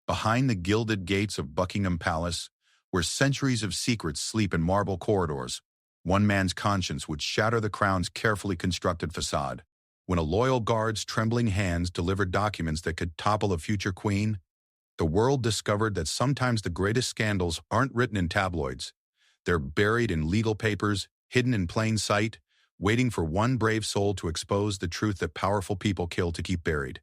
Behind the gilded gates of Buckingham Palace, where centuries of secrets sleep in marble corridors, one man's conscience would shatter the crown's carefully constructed facade. When a loyal guard's trembling hands delivered documents that could topple a future queen, the world discovered that sometimes the greatest scandals aren't written in tabloids. They're buried in legal papers, hidden in plain sight, waiting for one brave soul to expose the truth that powerful people kill to keep buried.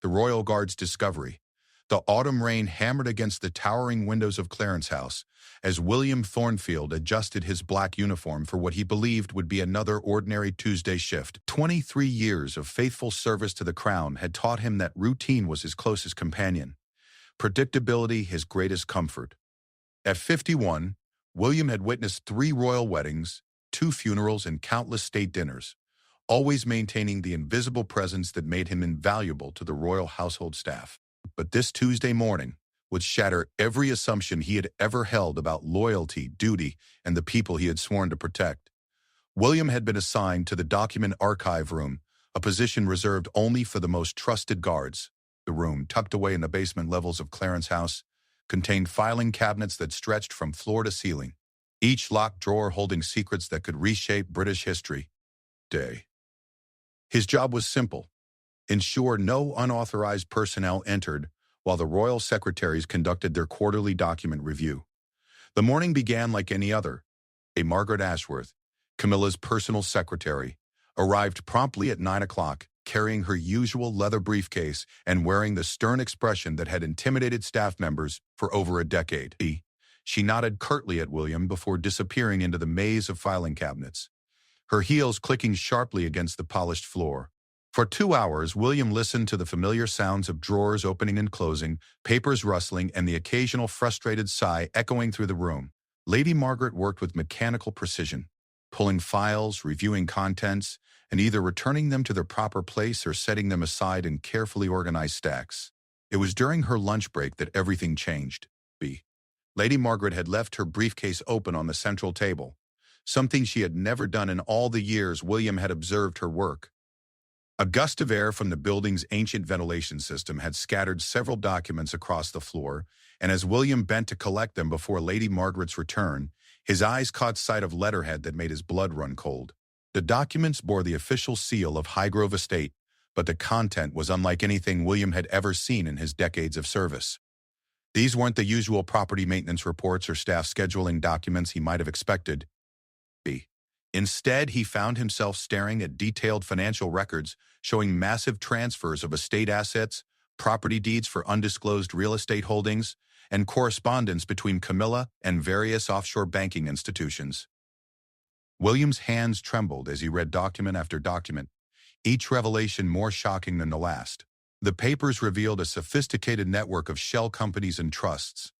The Royal Guard's discovery. The autumn rain hammered against the towering windows of Clarence House as William Thornfield adjusted his black uniform for what he believed would be another ordinary Tuesday shift. 23 years of faithful service to the crown had taught him that routine was his closest companion, predictability his greatest comfort. At 51, William had witnessed 3 royal weddings, 2 funerals, and countless state dinners, always maintaining the invisible presence that made him invaluable to the royal household staff. But this Tuesday morning would shatter every assumption he had ever held about loyalty, duty, and the people he had sworn to protect. William had been assigned to the document archive room, a position reserved only for the most trusted guards. The room, tucked away in the basement levels of Clarence House, contained filing cabinets that stretched from floor to ceiling, each locked drawer holding secrets that could reshape British history. His job was simple: ensure no unauthorized personnel entered while the royal secretaries conducted their quarterly document review. The morning began like any other. Margaret Ashworth, Camilla's personal secretary, arrived promptly at 9 o'clock, carrying her usual leather briefcase and wearing the stern expression that had intimidated staff members for over a decade. She nodded curtly at William before disappearing into the maze of filing cabinets, her heels clicking sharply against the polished floor. For 2 hours, William listened to the familiar sounds of drawers opening and closing, papers rustling, and the occasional frustrated sigh echoing through the room. Lady Margaret worked with mechanical precision, pulling files, reviewing contents, and either returning them to their proper place or setting them aside in carefully organized stacks. It was during her lunch break that everything changed. Lady Margaret had left her briefcase open on the central table, something she had never done in all the years William had observed her work. A gust of air from the building's ancient ventilation system had scattered several documents across the floor, and as William bent to collect them before Lady Margaret's return, his eyes caught sight of letterhead that made his blood run cold. The documents bore the official seal of Highgrove Estate, but the content was unlike anything William had ever seen in his decades of service. These weren't the usual property maintenance reports or staff scheduling documents he might have expected. Instead, he found himself staring at detailed financial records showing massive transfers of estate assets, property deeds for undisclosed real estate holdings, and correspondence between Camilla and various offshore banking institutions. William's hands trembled as he read document after document, each revelation more shocking than the last. The papers revealed a sophisticated network of shell companies and trusts,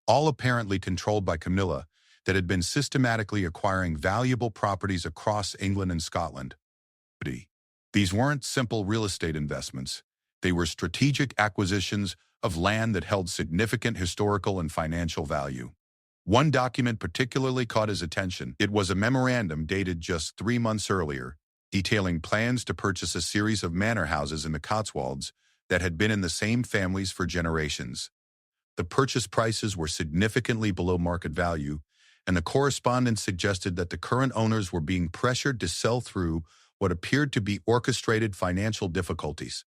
all apparently controlled by Camilla, that had been systematically acquiring valuable properties across England and Scotland. These weren't simple real estate investments. They were strategic acquisitions of land that held significant historical and financial value. One document particularly caught his attention. It was a memorandum dated just 3 months earlier, detailing plans to purchase a series of manor houses in the Cotswolds that had been in the same families for generations. The purchase prices were significantly below market value, and the correspondence suggested that the current owners were being pressured to sell through what appeared to be orchestrated financial difficulties.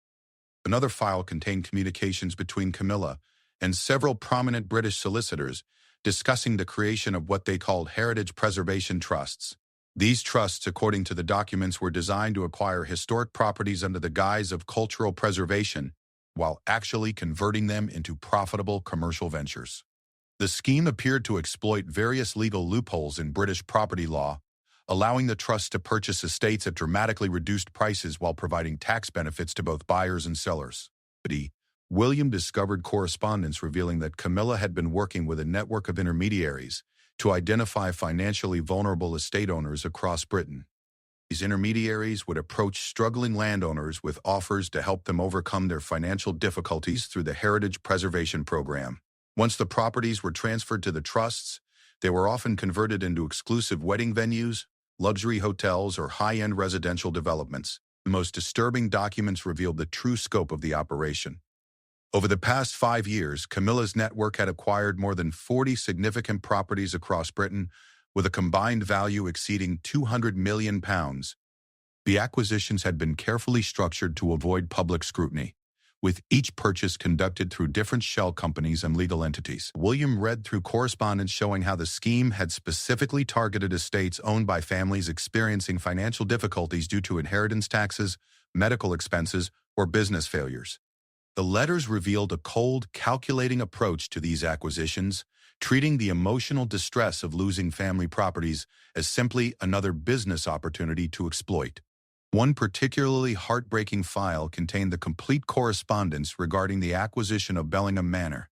Another file contained communications between Camilla and several prominent British solicitors discussing the creation of what they called heritage preservation trusts. These trusts, according to the documents, were designed to acquire historic properties under the guise of cultural preservation, while actually converting them into profitable commercial ventures. The scheme appeared to exploit various legal loopholes in British property law, allowing the trust to purchase estates at dramatically reduced prices while providing tax benefits to both buyers and sellers. William discovered correspondence revealing that Camilla had been working with a network of intermediaries to identify financially vulnerable estate owners across Britain. These intermediaries would approach struggling landowners with offers to help them overcome their financial difficulties through the Heritage Preservation Program. Once the properties were transferred to the trusts, they were often converted into exclusive wedding venues, luxury hotels, or high-end residential developments. The most disturbing documents revealed the true scope of the operation. Over the past 5 years, Camilla's network had acquired more than 40 significant properties across Britain, with a combined value exceeding £200 million. The acquisitions had been carefully structured to avoid public scrutiny, with each purchase conducted through different shell companies and legal entities. William read through correspondence showing how the scheme had specifically targeted estates owned by families experiencing financial difficulties due to inheritance taxes, medical expenses, or business failures. The letters revealed a cold, calculating approach to these acquisitions, treating the emotional distress of losing family properties as simply another business opportunity to exploit. One particularly heartbreaking file contained the complete correspondence regarding the acquisition of Bellingham Manor,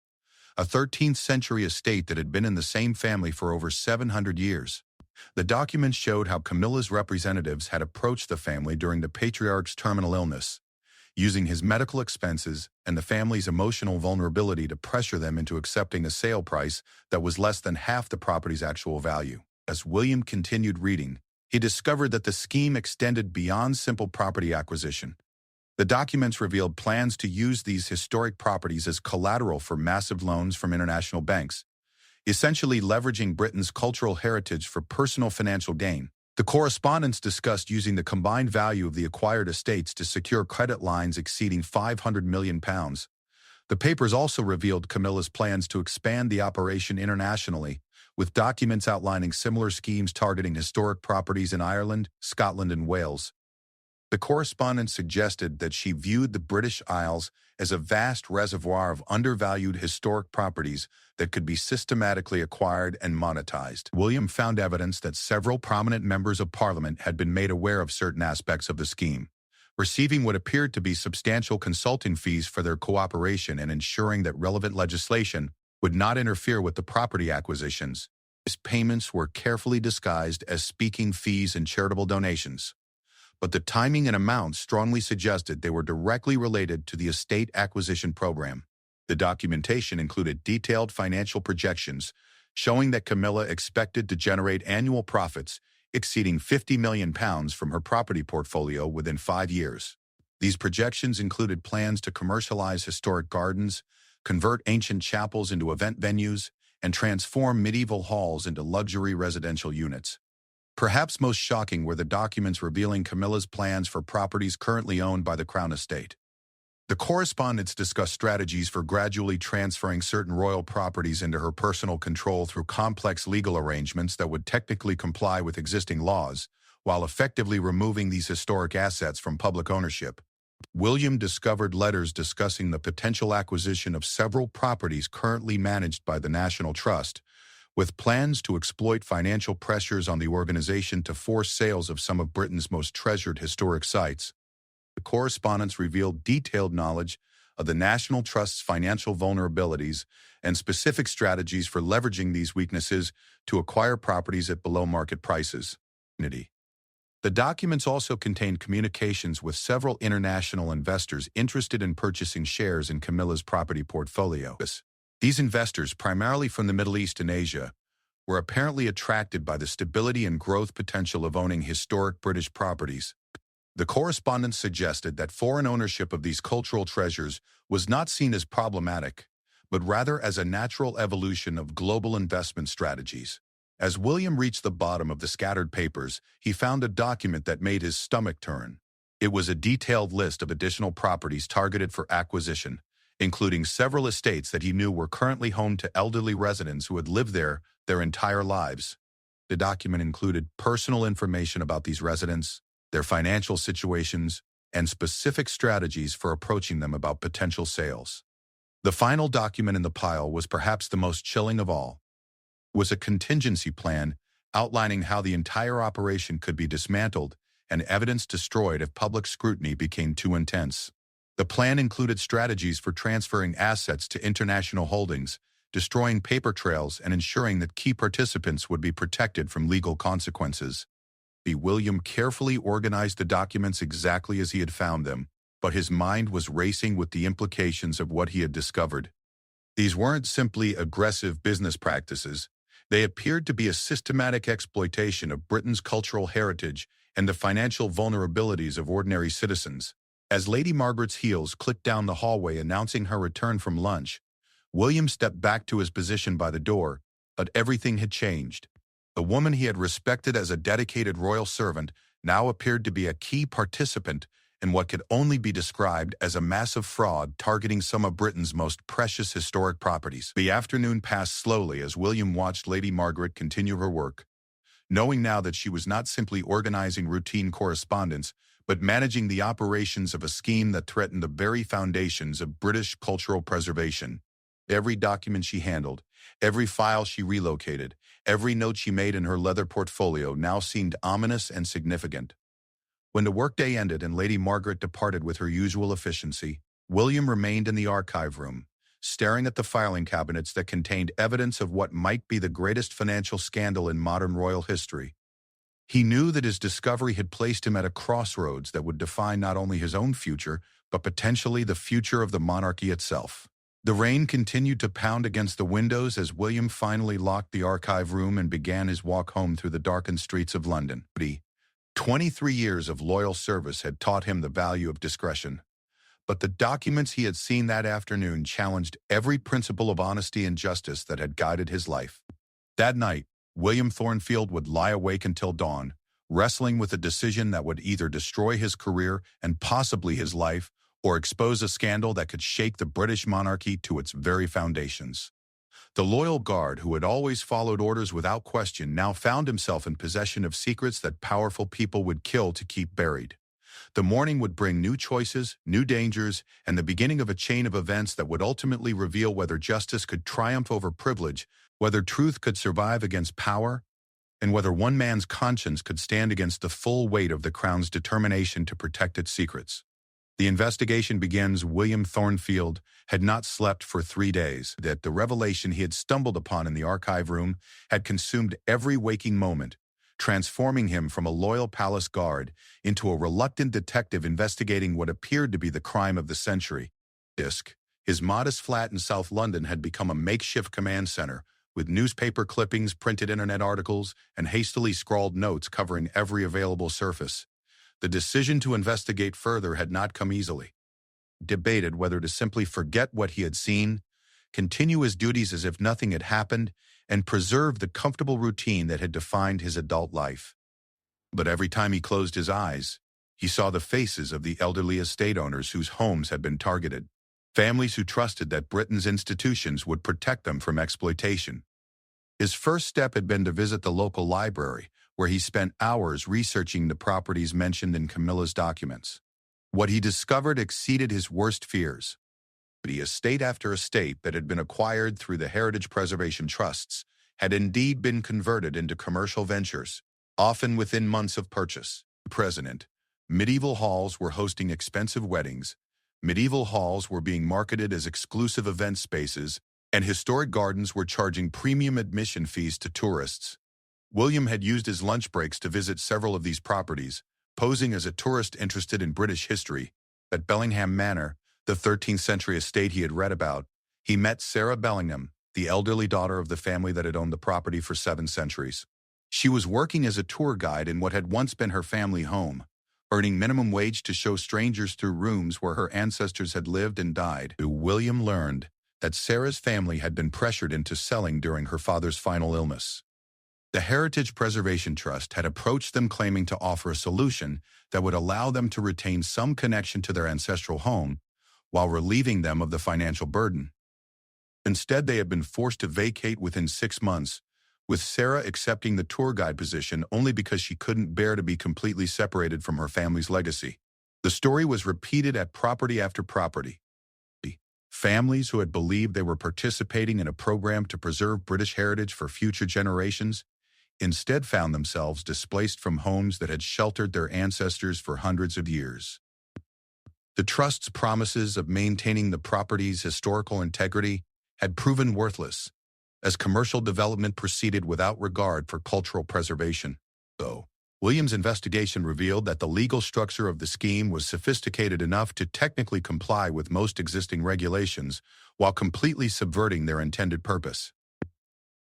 a 13th-century estate that had been in the same family for over 700 years. The documents showed how Camilla's representatives had approached the family during the patriarch's terminal illness, using his medical expenses and the family's emotional vulnerability to pressure them into accepting a sale price that was less than half the property's actual value. As William continued reading, he discovered that the scheme extended beyond simple property acquisition. The documents revealed plans to use these historic properties as collateral for massive loans from international banks, essentially leveraging Britain's cultural heritage for personal financial gain. The correspondence discussed using the combined value of the acquired estates to secure credit lines exceeding £500 million. The papers also revealed Camilla's plans to expand the operation internationally, with documents outlining similar schemes targeting historic properties in Ireland, Scotland, and Wales. The correspondence suggested that she viewed the British Isles as a vast reservoir of undervalued historic properties that could be systematically acquired and monetized. William found evidence that several prominent members of Parliament had been made aware of certain aspects of the scheme, receiving what appeared to be substantial consulting fees for their cooperation and ensuring that relevant legislation would not interfere with the property acquisitions. These payments were carefully disguised as speaking fees and charitable donations, but the timing and amount strongly suggested they were directly related to the estate acquisition program. The documentation included detailed financial projections showing that Camilla expected to generate annual profits exceeding £50 million from her property portfolio within 5 years. These projections included plans to commercialize historic gardens, convert ancient chapels into event venues, and transform medieval halls into luxury residential units. Perhaps most shocking were the documents revealing Camilla's plans for properties currently owned by the Crown Estate. The correspondence discussed strategies for gradually transferring certain royal properties into her personal control through complex legal arrangements that would technically comply with existing laws, while effectively removing these historic assets from public ownership. William discovered letters discussing the potential acquisition of several properties currently managed by the National Trust, with plans to exploit financial pressures on the organization to force sales of some of Britain's most treasured historic sites. The correspondence revealed detailed knowledge of the National Trust's financial vulnerabilities and specific strategies for leveraging these weaknesses to acquire properties at below-market prices. The documents also contained communications with several international investors interested in purchasing shares in Camilla's property portfolio. These investors, primarily from the Middle East and Asia, were apparently attracted by the stability and growth potential of owning historic British properties. The correspondence suggested that foreign ownership of these cultural treasures was not seen as problematic, but rather as a natural evolution of global investment strategies. As William reached the bottom of the scattered papers, he found a document that made his stomach turn. It was a detailed list of additional properties targeted for acquisition, including several estates that he knew were currently home to elderly residents who had lived there their entire lives. The document included personal information about these residents, their financial situations, and specific strategies for approaching them about potential sales. The final document in the pile was perhaps the most chilling of all. It was a contingency plan outlining how the entire operation could be dismantled and evidence destroyed if public scrutiny became too intense. The plan included strategies for transferring assets to international holdings, destroying paper trails, and ensuring that key participants would be protected from legal consequences. William carefully organized the documents exactly as he had found them, but his mind was racing with the implications of what he had discovered. These weren't simply aggressive business practices. They appeared to be a systematic exploitation of Britain's cultural heritage and the financial vulnerabilities of ordinary citizens. As Lady Margaret's heels clicked down the hallway announcing her return from lunch, William stepped back to his position by the door, but everything had changed. The woman he had respected as a dedicated royal servant now appeared to be a key participant in what could only be described as a massive fraud targeting some of Britain's most precious historic properties. The afternoon passed slowly as William watched Lady Margaret continue her work, knowing now that she was not simply organizing routine correspondence, but managing the operations of a scheme that threatened the very foundations of British cultural preservation. Every document she handled, every file she relocated, every note she made in her leather portfolio now seemed ominous and significant. When the workday ended and Lady Margaret departed with her usual efficiency, William remained in the archive room, staring at the filing cabinets that contained evidence of what might be the greatest financial scandal in modern royal history. He knew that his discovery had placed him at a crossroads that would define not only his own future, but potentially the future of the monarchy itself. The rain continued to pound against the windows as William finally locked the archive room and began his walk home through the darkened streets of London. 23 years of loyal service had taught him the value of discretion, but the documents he had seen that afternoon challenged every principle of honesty and justice that had guided his life. That night, William Thornfield would lie awake until dawn, wrestling with a decision that would either destroy his career and possibly his life, or expose a scandal that could shake the British monarchy to its very foundations. The loyal guard, who had always followed orders without question, now found himself in possession of secrets that powerful people would kill to keep buried. The morning would bring new choices, new dangers, and the beginning of a chain of events that would ultimately reveal whether justice could triumph over privilege, whether truth could survive against power, and whether one man's conscience could stand against the full weight of the Crown's determination to protect its secrets. The investigation begins. William Thornfield had not slept for 3 days. That the revelation he had stumbled upon in the archive room had consumed every waking moment, transforming him from a loyal palace guard into a reluctant detective investigating what appeared to be the crime of the century. His modest flat in South London had become a makeshift command center, with newspaper clippings, printed internet articles, and hastily scrawled notes covering every available surface. The decision to investigate further had not come easily. He debated whether to simply forget what he had seen, continue his duties as if nothing had happened, and preserve the comfortable routine that had defined his adult life. But every time he closed his eyes, he saw the faces of the elderly estate owners whose homes had been targeted, families who trusted that Britain's institutions would protect them from exploitation. His first step had been to visit the local library, where he spent hours researching the properties mentioned in Camilla's documents. What he discovered exceeded his worst fears. The estate after estate that had been acquired through the Heritage Preservation Trusts had indeed been converted into commercial ventures, often within months of purchase. Present, medieval halls were hosting expensive weddings, medieval halls were being marketed as exclusive event spaces, and historic gardens were charging premium admission fees to tourists. William had used his lunch breaks to visit several of these properties, posing as a tourist interested in British history. At Bellingham Manor, the 13th century estate he had read about, he met Sarah Bellingham, the elderly daughter of the family that had owned the property for 7 centuries. She was working as a tour guide in what had once been her family home, earning minimum wage to show strangers through rooms where her ancestors had lived and died. William learned that Sarah's family had been pressured into selling during her father's final illness. The Heritage Preservation Trust had approached them claiming to offer a solution that would allow them to retain some connection to their ancestral home while relieving them of the financial burden. Instead, they had been forced to vacate within 6 months, with Sarah accepting the tour guide position only because she couldn't bear to be completely separated from her family's legacy. The story was repeated at property after property. Families who had believed they were participating in a program to preserve British heritage for future generations instead found themselves displaced from homes that had sheltered their ancestors for hundreds of years. The trust's promises of maintaining the property's historical integrity had proven worthless, as commercial development proceeded without regard for cultural preservation. Though William's investigation revealed that the legal structure of the scheme was sophisticated enough to technically comply with most existing regulations while completely subverting their intended purpose.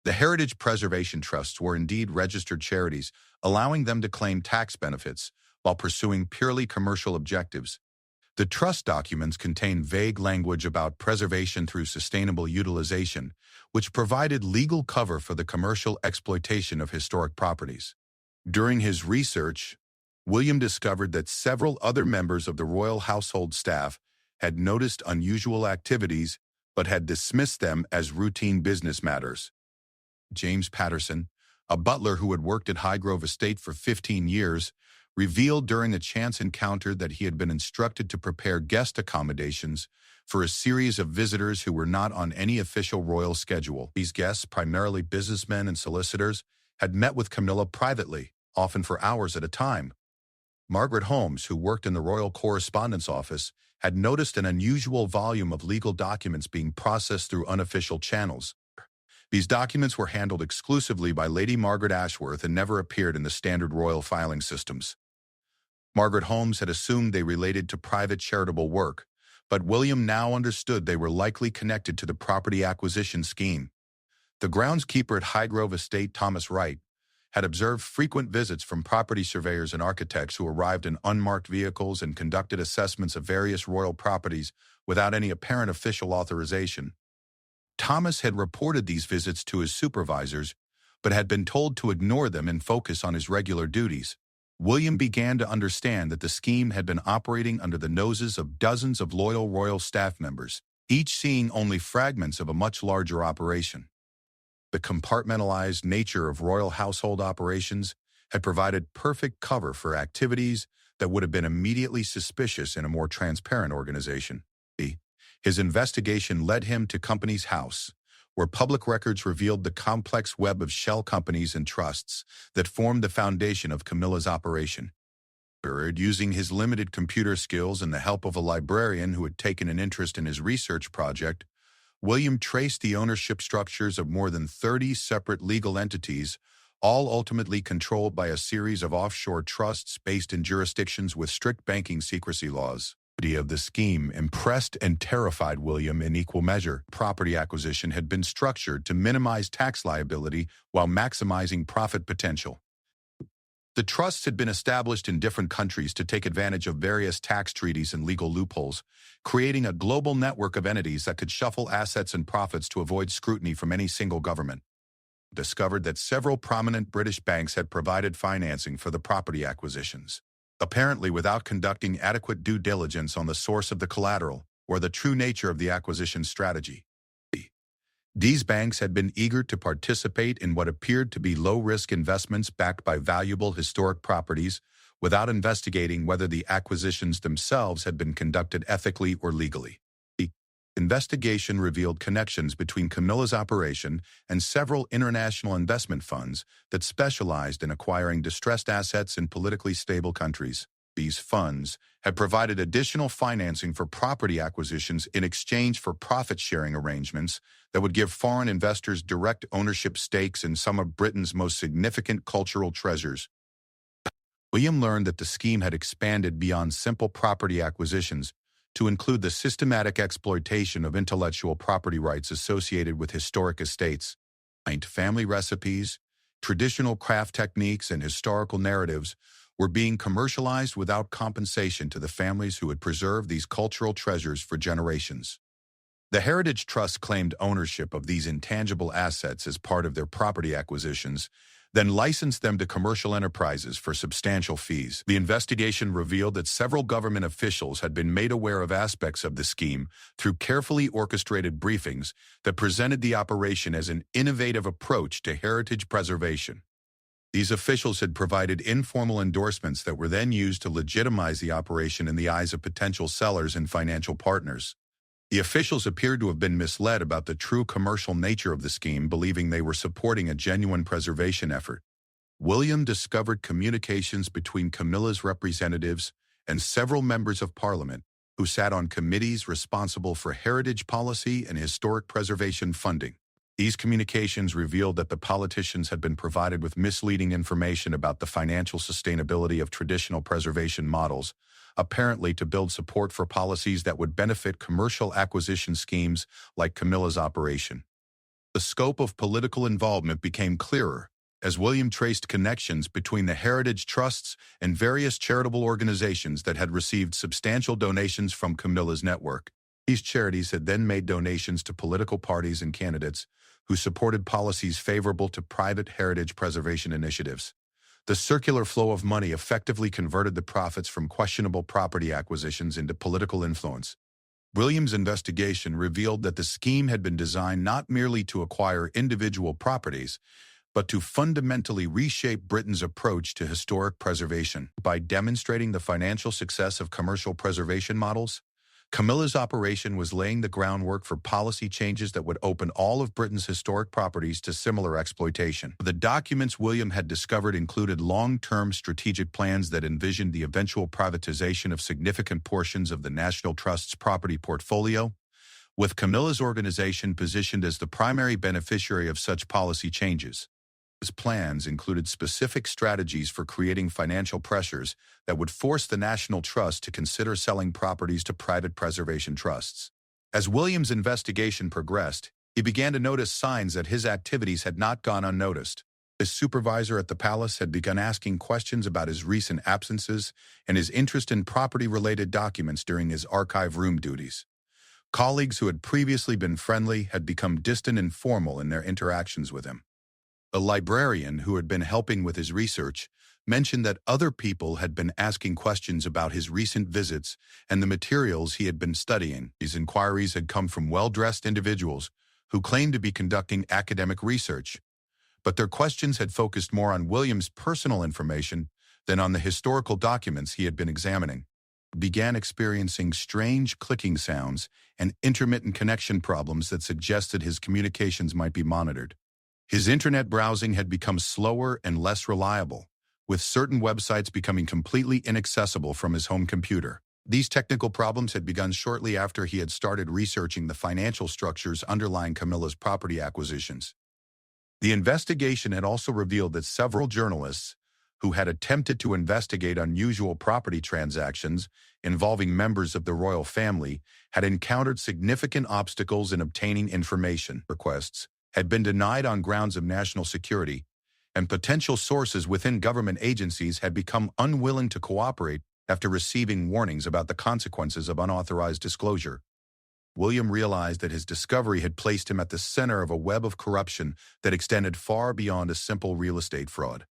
The Heritage Preservation Trusts were indeed registered charities, allowing them to claim tax benefits while pursuing purely commercial objectives. The trust documents contain vague language about preservation through sustainable utilization, which provided legal cover for the commercial exploitation of historic properties. During his research, William discovered that several other members of the royal household staff had noticed unusual activities but had dismissed them as routine business matters. James Patterson, a butler who had worked at Highgrove Estate for 15 years, revealed during a chance encounter that he had been instructed to prepare guest accommodations for a series of visitors who were not on any official royal schedule. These guests, primarily businessmen and solicitors, had met with Camilla privately, often for hours at a time. Margaret Holmes, who worked in the Royal Correspondence Office, had noticed an unusual volume of legal documents being processed through unofficial channels. These documents were handled exclusively by Lady Margaret Ashworth and never appeared in the standard royal filing systems. Margaret Holmes had assumed they related to private charitable work, but William now understood they were likely connected to the property acquisition scheme. The groundskeeper at Highgrove Estate, Thomas Wright, had observed frequent visits from property surveyors and architects who arrived in unmarked vehicles and conducted assessments of various royal properties without any apparent official authorization. Thomas had reported these visits to his supervisors, but had been told to ignore them and focus on his regular duties. William began to understand that the scheme had been operating under the noses of dozens of loyal royal staff members, each seeing only fragments of a much larger operation. The compartmentalized nature of royal household operations had provided perfect cover for activities that would have been immediately suspicious in a more transparent organization. His investigation led him to Companies House, where public records revealed the complex web of shell companies and trusts that formed the foundation of Camilla's operation. Using his limited computer skills and the help of a librarian who had taken an interest in his research project, William traced the ownership structures of more than 30 separate legal entities, all ultimately controlled by a series of offshore trusts based in jurisdictions with strict banking secrecy laws. The idea of the scheme impressed and terrified William in equal measure. Property acquisition had been structured to minimize tax liability while maximizing profit potential. The trusts had been established in different countries to take advantage of various tax treaties and legal loopholes, creating a global network of entities that could shuffle assets and profits to avoid scrutiny from any single government. Discovered that several prominent British banks had provided financing for the property acquisitions, apparently without conducting adequate due diligence on the source of the collateral or the true nature of the acquisition strategy. These banks had been eager to participate in what appeared to be low-risk investments backed by valuable historic properties without investigating whether the acquisitions themselves had been conducted ethically or legally. The investigation revealed connections between Camilla's operation and several international investment funds that specialized in acquiring distressed assets in politically stable countries. These funds had provided additional financing for property acquisitions in exchange for profit-sharing arrangements that would give foreign investors direct ownership stakes in some of Britain's most significant cultural treasures. William learned that the scheme had expanded beyond simple property acquisitions to include the systematic exploitation of intellectual property rights associated with historic estates. Family recipes, traditional craft techniques, and historical narratives were being commercialized without compensation to the families who had preserved these cultural treasures for generations. The Heritage Trust claimed ownership of these intangible assets as part of their property acquisitions, then licensed them to commercial enterprises for substantial fees. The investigation revealed that several government officials had been made aware of aspects of the scheme through carefully orchestrated briefings that presented the operation as an innovative approach to heritage preservation. These officials had provided informal endorsements that were then used to legitimize the operation in the eyes of potential sellers and financial partners. The officials appeared to have been misled about the true commercial nature of the scheme, believing they were supporting a genuine preservation effort. William discovered communications between Camilla's representatives and several members of Parliament who sat on committees responsible for heritage policy and historic preservation funding. These communications revealed that the politicians had been provided with misleading information about the financial sustainability of traditional preservation models, apparently to build support for policies that would benefit commercial acquisition schemes like Camilla's operation. The scope of political involvement became clearer as William traced connections between the heritage trusts and various charitable organizations that had received substantial donations from Camilla's network. These charities had then made donations to political parties and candidates who supported policies favorable to private heritage preservation initiatives. The circular flow of money effectively converted the profits from questionable property acquisitions into political influence. William's investigation revealed that the scheme had been designed not merely to acquire individual properties, but to fundamentally reshape Britain's approach to historic preservation. By demonstrating the financial success of commercial preservation models, Camilla's operation was laying the groundwork for policy changes that would open all of Britain's historic properties to similar exploitation. The documents William had discovered included long-term strategic plans that envisioned the eventual privatization of significant portions of the National Trust's property portfolio, with Camilla's organization positioned as the primary beneficiary of such policy changes. His plans included specific strategies for creating financial pressures that would force the National Trust to consider selling properties to private preservation trusts. As William's investigation progressed, he began to notice signs that his activities had not gone unnoticed. His supervisor at the palace had begun asking questions about his recent absences and his interest in property-related documents during his archive room duties. Colleagues who had previously been friendly had become distant and formal in their interactions with him. A librarian who had been helping with his research mentioned that other people had been asking questions about his recent visits and the materials he had been studying. These inquiries had come from well-dressed individuals who claimed to be conducting academic research, but their questions had focused more on William's personal information than on the historical documents he had been examining. He began experiencing strange clicking sounds and intermittent connection problems that suggested his communications might be monitored. His internet browsing had become slower and less reliable, with certain websites becoming completely inaccessible from his home computer. These technical problems had begun shortly after he had started researching the financial structures underlying Camilla's property acquisitions. The investigation had also revealed that several journalists who had attempted to investigate unusual property transactions involving members of the royal family had encountered significant obstacles in obtaining information. Requests had been denied on grounds of national security, and potential sources within government agencies had become unwilling to cooperate after receiving warnings about the consequences of unauthorized disclosure. William realized that his discovery had placed him at the center of a web of corruption that extended far beyond a simple real estate fraud.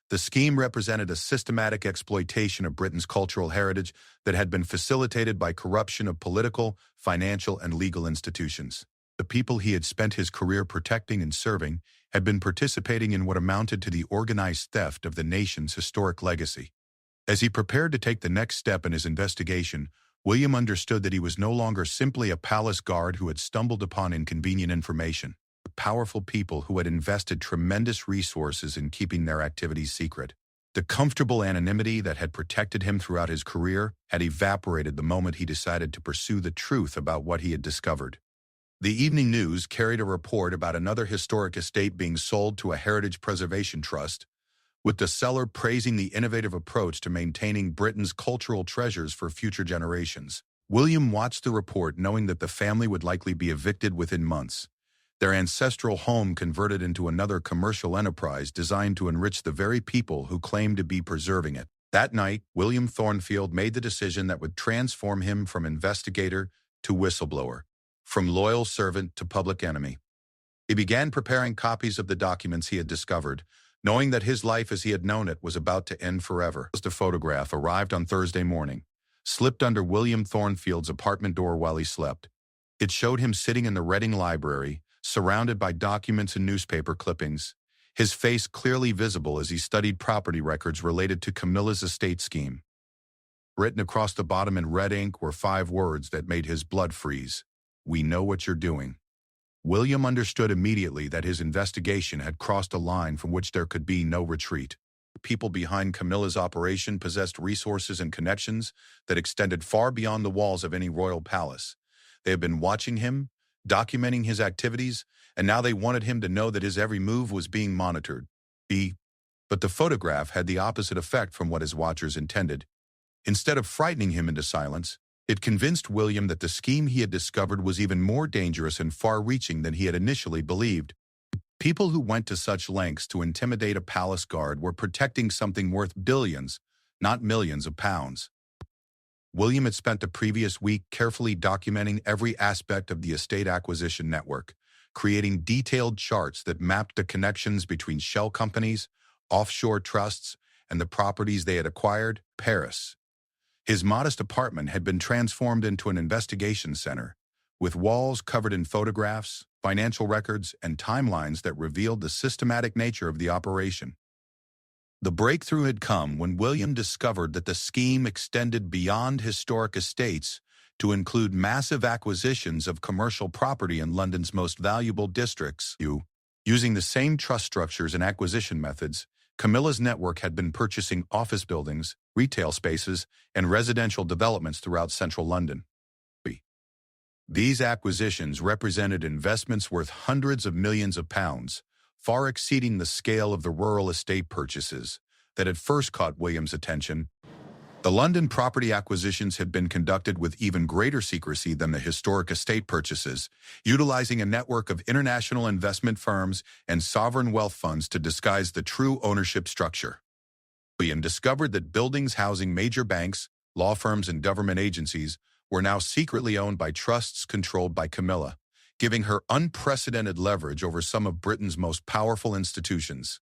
The scheme represented a systematic exploitation of Britain's cultural heritage that had been facilitated by corruption of political, financial, and legal institutions. The people he had spent his career protecting and serving had been participating in what amounted to the organized theft of the nation's historic legacy. As he prepared to take the next step in his investigation, William understood that he was no longer simply a palace guard who had stumbled upon inconvenient information. Powerful people who had invested tremendous resources in keeping their activities secret. The comfortable anonymity that had protected him throughout his career had evaporated the moment he decided to pursue the truth about what he had discovered. The Evening News carried a report about another historic estate being sold to a heritage preservation trust, with the seller praising the innovative approach to maintaining Britain's cultural treasures for future generations. William watched the report knowing that the family would likely be evicted within months, their ancestral home converted into another commercial enterprise designed to enrich the very people who claimed to be preserving it. That night, William Thornfield made the decision that would transform him from investigator to whistleblower, from loyal servant to public enemy. He began preparing copies of the documents he had discovered, knowing that his life as he had known it was about to end forever. The photograph arrived on Thursday morning, slipped under William Thornfield's apartment door while he slept. It showed him sitting in the Reading Library, surrounded by documents and newspaper clippings, his face clearly visible as he studied property records related to Camilla's estate scheme. Written across the bottom in red ink were 5 words that made his blood freeze. "We know what you're doing." William understood immediately that his investigation had crossed a line from which there could be no retreat. The people behind Camilla's operation possessed resources and connections that extended far beyond the walls of any royal palace. They had been watching him, documenting his activities, and now they wanted him to know that his every move was being monitored. But the photograph had the opposite effect from what his watchers intended. Instead of frightening him into silence, it convinced William that the scheme he had discovered was even more dangerous and far-reaching than he had initially believed. People who went to such lengths to intimidate a palace guard were protecting something worth billions, not millions of pounds. William had spent the previous week carefully documenting every aspect of the estate acquisition network, creating detailed charts that mapped the connections between shell companies, offshore trusts, and the properties they had acquired. Paris. His modest apartment had been transformed into an investigation center, with walls covered in photographs, financial records, and timelines that revealed the systematic nature of the operation. The breakthrough had come when William discovered that the scheme extended beyond historic estates to include massive acquisitions of commercial property in London's most valuable districts. Using the same trust structures and acquisition methods, Camilla's network had been purchasing office buildings, retail spaces, and residential developments throughout central London. These acquisitions represented investments worth hundreds of millions of pounds, far exceeding the scale of the rural estate purchases that had first caught William's attention. The London property acquisitions had been conducted with even greater secrecy than the historic estate purchases, utilizing a network of international investment firms and sovereign wealth funds to disguise the true ownership structure. William discovered that buildings housing major banks, law firms, and government agencies were now secretly owned by trusts controlled by Camilla, giving her unprecedented leverage over some of Britain's most powerful institutions.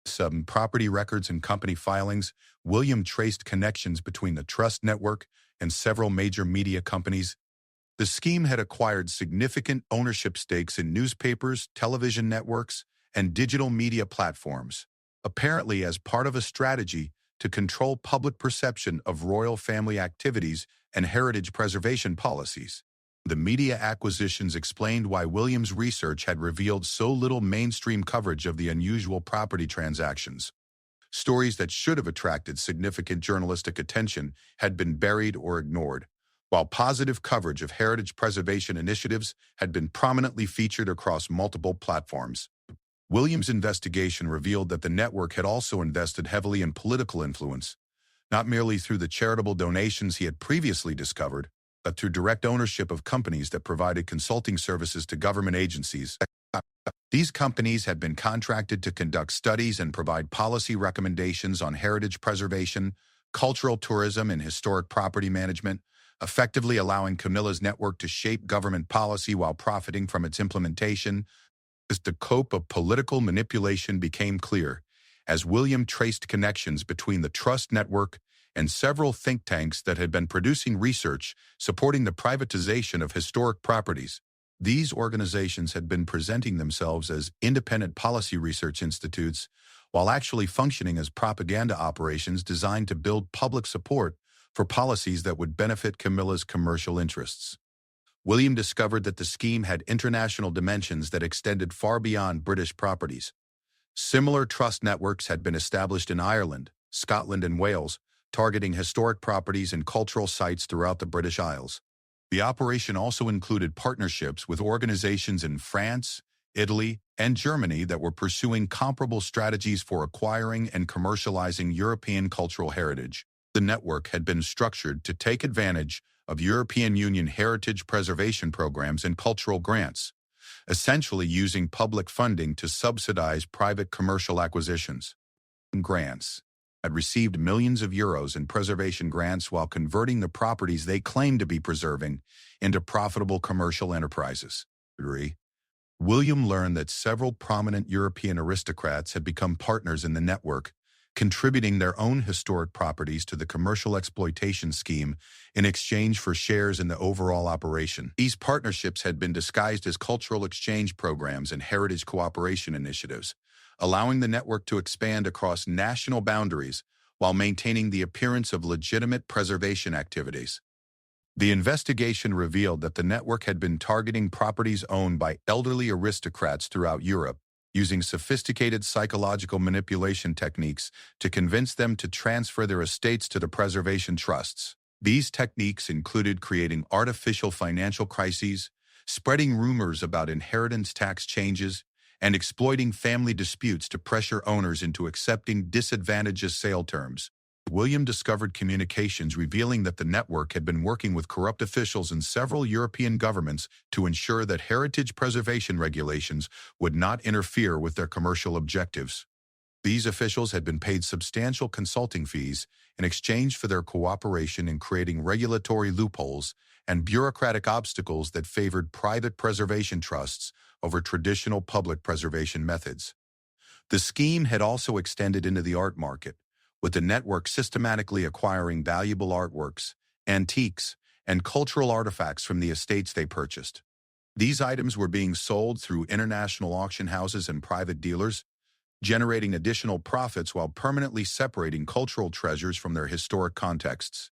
Some property records and company filings, William traced connections between the trust network and several major media companies. The scheme had acquired significant ownership stakes in newspapers, television networks, and digital media platforms, apparently as part of a strategy to control public perception of royal family activities and heritage preservation policies. The media acquisitions explained why William's research had revealed so little mainstream coverage of the unusual property transactions. Stories that should have attracted significant journalistic attention had been buried or ignored, while positive coverage of heritage preservation initiatives had been prominently featured across multiple platforms. William's investigation revealed that the network had also invested heavily in political influence, not merely through the charitable donations he had previously discovered, but through direct ownership of companies that provided consulting services to government agencies. These companies had been contracted to conduct studies and provide policy recommendations on heritage preservation, cultural tourism, and historic property management, effectively allowing Camilla's network to shape government policy while profiting from its implementation. As the scope of political manipulation became clear, as William traced connections between the trust network and several think tanks that had been producing research supporting the privatization of historic properties. These organizations had been presenting themselves as independent policy research institutes while actually functioning as propaganda operations designed to build public support for policies that would benefit Camilla's commercial interests. William discovered that the scheme had international dimensions that extended far beyond British properties. Similar trust networks had been established in Ireland, Scotland, and Wales, targeting historic properties and cultural sites throughout the British Isles. The operation also included partnerships with organizations in France, Italy, and Germany that were pursuing comparable strategies for acquiring and commercializing European cultural heritage. The network had been structured to take advantage of European Union heritage preservation programs and cultural grants, essentially using public funding to subsidize private commercial acquisitions. Grants had received millions of euros in preservation grants while converting the properties they claimed to be preserving into profitable commercial enterprises. William learned that several prominent European aristocrats had become partners in the network, contributing their own historic properties to the commercial exploitation scheme in exchange for shares in the overall operation. These partnerships had been disguised as cultural exchange programs and heritage cooperation initiatives, allowing the network to expand across national boundaries while maintaining the appearance of legitimate preservation activities. The investigation revealed that the network had been targeting properties owned by elderly aristocrats throughout Europe, using sophisticated psychological manipulation techniques to convince them to transfer their estates to the preservation trusts. These techniques included creating artificial financial crises, spreading rumors about inheritance tax changes, and exploiting family disputes to pressure owners into accepting disadvantageous sale terms. William discovered communications revealing that the network had been working with corrupt officials in several European governments to ensure that heritage preservation regulations would not interfere with their commercial objectives. These officials had been paid substantial consulting fees in exchange for their cooperation in creating regulatory loopholes and bureaucratic obstacles that favored private preservation trusts over traditional public preservation methods. The scheme had also extended into the art market, with the network systematically acquiring valuable artworks, antiques, and cultural artifacts from the estates they purchased. These items were being sold through international auction houses and private dealers, generating additional profits while permanently separating cultural treasures from their historic contexts.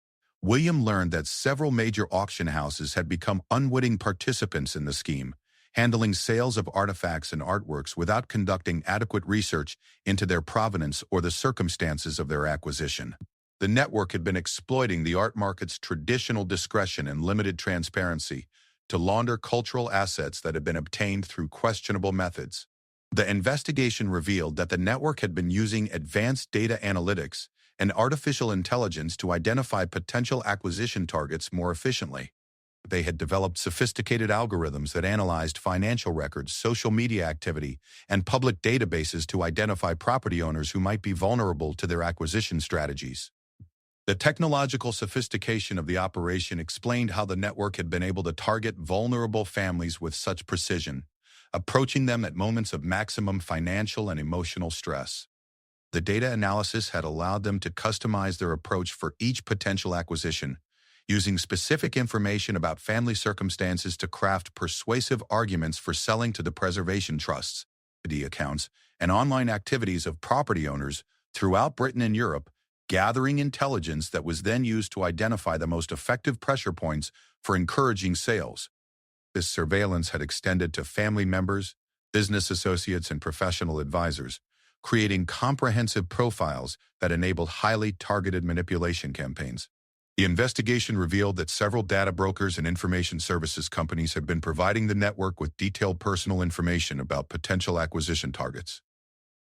William learned that several major auction houses had become unwitting participants in the scheme, handling sales of artifacts and artworks without conducting adequate research into their provenance or the circumstances of their acquisition. The network had been exploiting the art market's traditional discretion and limited transparency to launder cultural assets that had been obtained through questionable methods. The investigation revealed that the network had been using advanced data analytics and artificial intelligence to identify potential acquisition targets more efficiently. They had developed sophisticated algorithms that analyzed financial records, social media activity, and public databases to identify property owners who might be vulnerable to their acquisition strategies. The technological sophistication of the operation explained how the network had been able to target vulnerable families with such precision, approaching them at moments of maximum financial and emotional stress. The data analysis had allowed them to customize their approach for each potential acquisition, using specific information about family circumstances to craft persuasive arguments for selling to the preservation trusts, accounts, and online activities of property owners throughout Britain and Europe, gathering intelligence that was then used to identify the most effective pressure points for encouraging sales. This surveillance had extended to family members, business associates, and professional advisors, creating comprehensive profiles that enabled highly targeted manipulation campaigns. The investigation revealed that several data brokers and information services companies had been providing the network with detailed personal information about potential acquisition targets.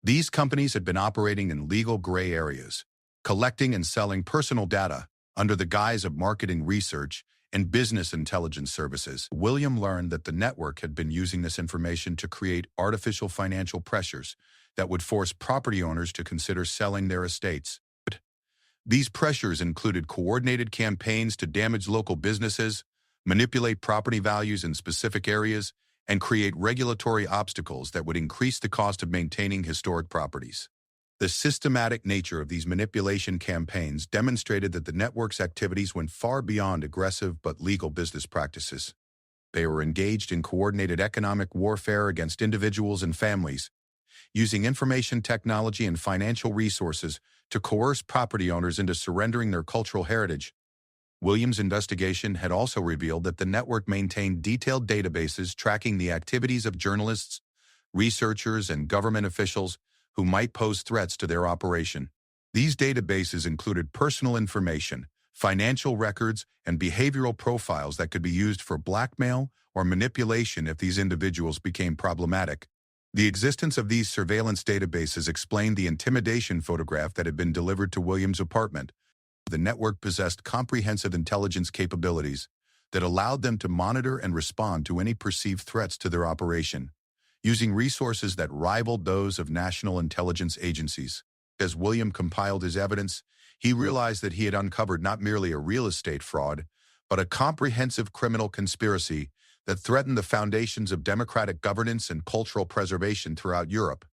These companies had been operating in legal gray areas, collecting and selling personal data under the guise of marketing research and business intelligence services. William learned that the network had been using this information to create artificial financial pressures that would force property owners to consider selling their estates. These pressures included coordinated campaigns to damage local businesses, manipulate property values in specific areas, and create regulatory obstacles that would increase the cost of maintaining historic properties. The systematic nature of these manipulation campaigns demonstrated that the network's activities went far beyond aggressive but legal business practices. They were engaged in coordinated economic warfare against individuals and families, using information technology and financial resources to coerce property owners into surrendering their cultural heritage. Williams' investigation had also revealed that the network maintained detailed databases tracking the activities of journalists, researchers, and government officials who might pose threats to their operation. These databases included personal information, financial records, and behavioral profiles that could be used for blackmail or manipulation if these individuals became problematic. The existence of these surveillance databases explained the intimidation photograph that had been delivered to Williams' apartment. The network possessed comprehensive intelligence capabilities that allowed them to monitor and respond to any perceived threats to their operation, using resources that rivaled those of national intelligence agencies. As William compiled his evidence, he realized that he had uncovered not merely a real estate fraud, but a comprehensive criminal conspiracy that threatened the foundations of democratic governance and cultural preservation throughout Europe.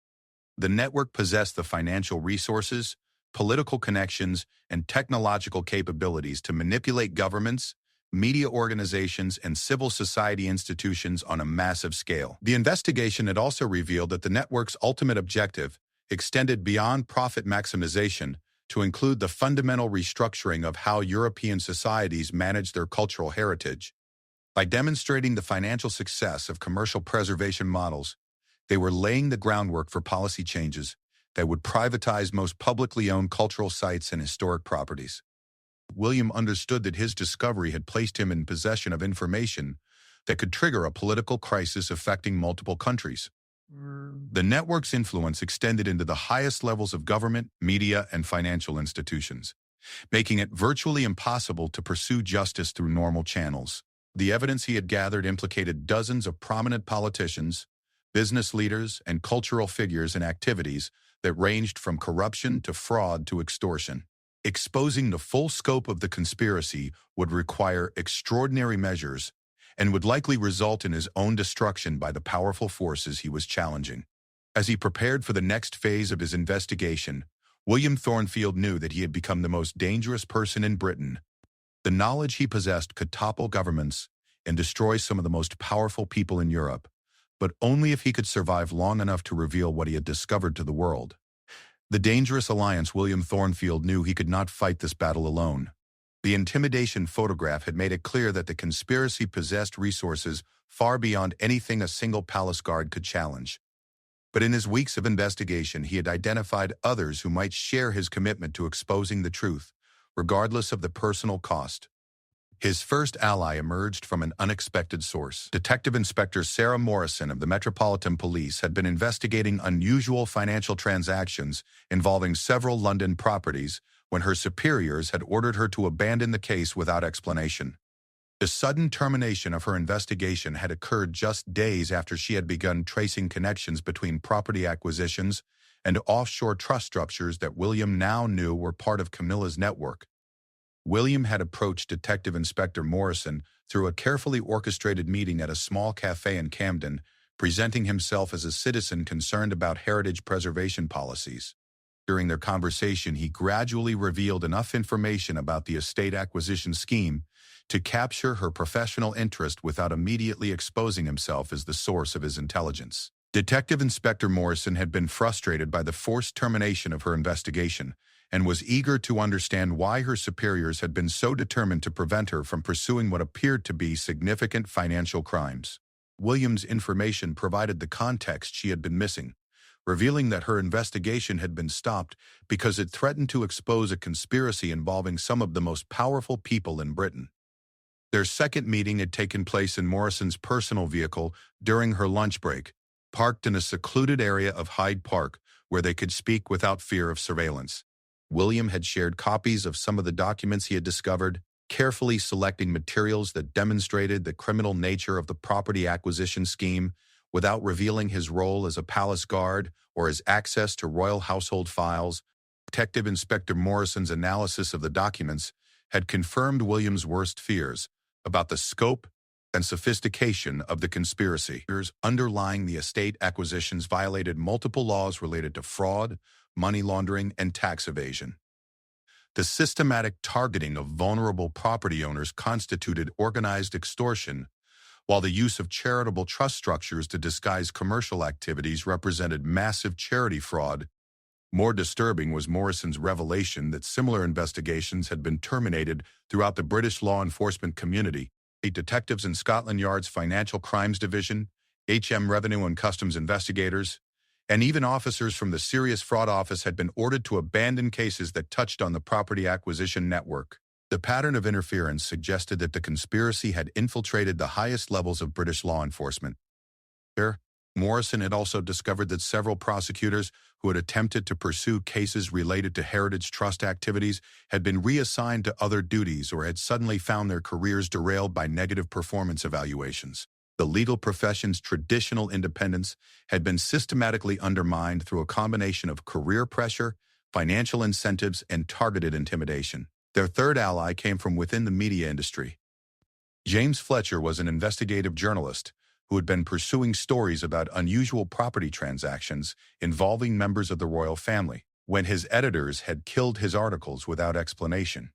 The network possessed the financial resources, political connections, and technological capabilities to manipulate governments, media organizations, and civil society institutions on a massive scale. The investigation had also revealed that the network's ultimate objective extended beyond profit maximization to include the fundamental restructuring of how European societies manage their cultural heritage. By demonstrating the financial success of commercial preservation models, they were laying the groundwork for policy changes that would privatize most publicly owned cultural sites and historic properties. William understood that his discovery had placed him in possession of information that could trigger a political crisis affecting multiple countries. The network's influence extended into the highest levels of government, media, and financial institutions, making it virtually impossible to pursue justice through normal channels. The evidence he had gathered implicated dozens of prominent politicians, business leaders, and cultural figures in activities that ranged from corruption to fraud to extortion. Exposing the full scope of the conspiracy would require extraordinary measures and would likely result in his own destruction by the powerful forces he was challenging. As he prepared for the next phase of his investigation, William Thornfield knew that he had become the most dangerous person in Britain. The knowledge he possessed could topple governments and destroy some of the most powerful people in Europe, but only if he could survive long enough to reveal what he had discovered to the world. The dangerous alliance William Thornfield knew he could not fight this battle alone. The intimidation photograph had made it clear that the conspiracy possessed resources far beyond anything a single palace guard could challenge. But in his weeks of investigation, he had identified others who might share his commitment to exposing the truth, regardless of the personal cost. His first ally emerged from an unexpected source. Detective Inspector Sarah Morrison of the Metropolitan Police had been investigating unusual financial transactions involving several London properties when her superiors had ordered her to abandon the case without explanation. The sudden termination of her investigation had occurred just days after she had begun tracing connections between property acquisitions and offshore trust structures that William now knew were part of Camilla's network. William had approached Detective Inspector Morrison through a carefully orchestrated meeting at a small cafe in Camden, presenting himself as a citizen concerned about heritage preservation policies. During their conversation, he gradually revealed enough information about the estate acquisition scheme to capture her professional interest without immediately exposing himself as the source of his intelligence. Detective Inspector Morrison had been frustrated by the forced termination of her investigation and was eager to understand why her superiors had been so determined to prevent her from pursuing what appeared to be significant financial crimes. William's information provided the context she had been missing, revealing that her investigation had been stopped because it threatened to expose a conspiracy involving some of the most powerful people in Britain. Their second meeting had taken place in Morrison's personal vehicle during her lunch break, parked in a secluded area of Hyde Park where they could speak without fear of surveillance. William had shared copies of some of the documents he had discovered, carefully selecting materials that demonstrated the criminal nature of the property acquisition scheme without revealing his role as a palace guard or his access to royal household files. Detective Inspector Morrison's analysis of the documents had confirmed William's worst fears about the scope and sophistication of the conspiracy. Underlying the estate acquisitions violated multiple laws related to fraud, money laundering, and tax evasion. The systematic targeting of vulnerable property owners constituted organized extortion, while the use of charitable trust structures to disguise commercial activities represented massive charity fraud. More disturbing was Morrison's revelation that similar investigations had been terminated throughout the British law enforcement community. Detectives in Scotland Yard's Financial Crimes Division, HM Revenue and Customs investigators, and even officers from the Serious Fraud Office had been ordered to abandon cases that touched on the property acquisition network. The pattern of interference suggested that the conspiracy had infiltrated the highest levels of British law enforcement. Morrison had also discovered that several prosecutors who had attempted to pursue cases related to heritage trust activities had been reassigned to other duties or had suddenly found their careers derailed by negative performance evaluations. The legal profession's traditional independence had been systematically undermined through a combination of career pressure, financial incentives, and targeted intimidation. Their third ally came from within the media industry. James Fletcher was an investigative journalist who had been pursuing stories about unusual property transactions involving members of the royal family, when his editors had killed his articles without explanation.